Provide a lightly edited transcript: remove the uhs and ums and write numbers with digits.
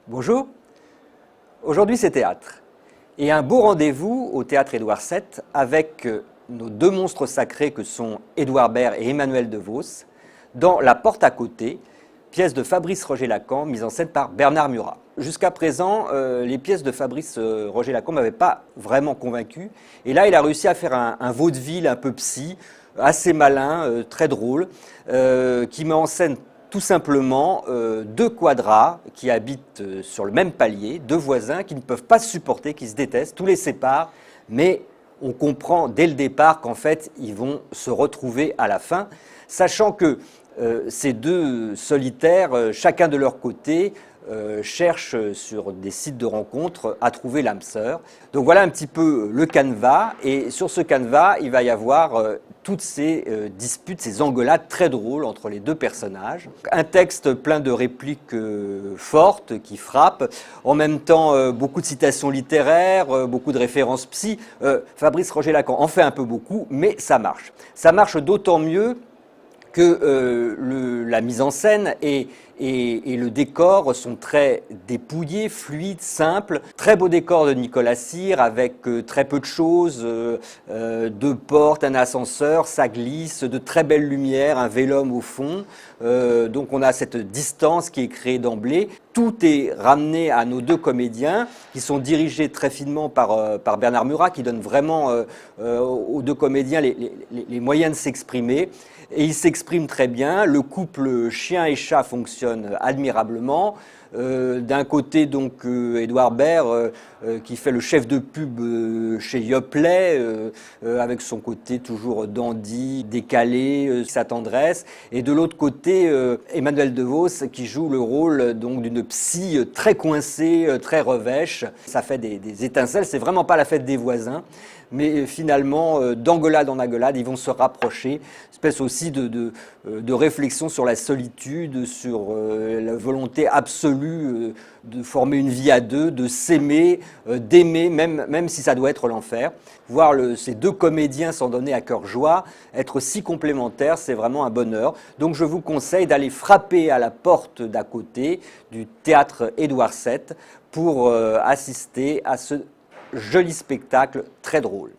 Bonjour, aujourd'hui c'est théâtre. Et un beau rendez-vous au théâtre Édouard VII avec nos deux monstres sacrés que sont Édouard Baird et Emmanuel DeVos dans La Porte à côté, pièce de Fabrice Roger-Lacan mise en scène par Bernard Murat. Jusqu'à présent, les pièces de Fabrice Roger-Lacan ne m'avaient pas vraiment convaincu. Et là, il a réussi à faire un vaudeville un peu psy, assez malin, très drôle, qui met en scène tout simplement deux quadras qui habitent sur le même palier, deux voisins qui ne peuvent pas se supporter, qui se détestent, tout les sépare, mais on comprend dès le départ qu'en fait ils vont se retrouver à la fin, sachant que ces deux solitaires, chacun de leur côté, cherchent sur des sites de rencontres à trouver l'âme sœur. Donc voilà un petit peu le canevas, et sur ce canevas, il va y avoir toutes ces disputes, ces engueulades très drôles entre les deux personnages. Un texte plein de répliques fortes qui frappent, en même temps beaucoup de citations littéraires, beaucoup de références psy. Fabrice Roger-Lacan en fait un peu beaucoup, mais ça marche. Ça marche d'autant mieux que la mise en scène et le décor sont très dépouillés, fluides, simples. Très beau décor de Nicolas Cyr avec très peu de choses, deux portes, un ascenseur, ça glisse, de très belles lumières, un vélum au fond. Donc on a cette distance qui est créée d'emblée. Tout est ramené à nos deux comédiens qui sont dirigés très finement par Bernard Murat, qui donne vraiment aux deux comédiens les moyens de s'exprimer. Et ils s'expriment très bien. Le couple chien et chat fonctionne admirablement. D'un côté, donc, Édouard Baird, qui fait le chef de pub chez Yoplait, avec son côté toujours dandy, décalé, sa tendresse. Et de l'autre côté, Emmanuel DeVos, qui joue le rôle donc d'une psy très coincée, très revêche. Ça fait des étincelles. C'est vraiment pas la fête des voisins. Mais finalement, d'engueulade en engueulade, ils vont se rapprocher. Espèce aussi de réflexion sur la solitude, sur la volonté absolue de former une vie à deux, de s'aimer, d'aimer, même si ça doit être l'enfer. Voir ces deux comédiens s'en donner à cœur joie, être si complémentaires, c'est vraiment un bonheur. Donc je vous conseille d'aller frapper à la porte d'à côté du théâtre Édouard VII pour assister à ce joli spectacle très drôle.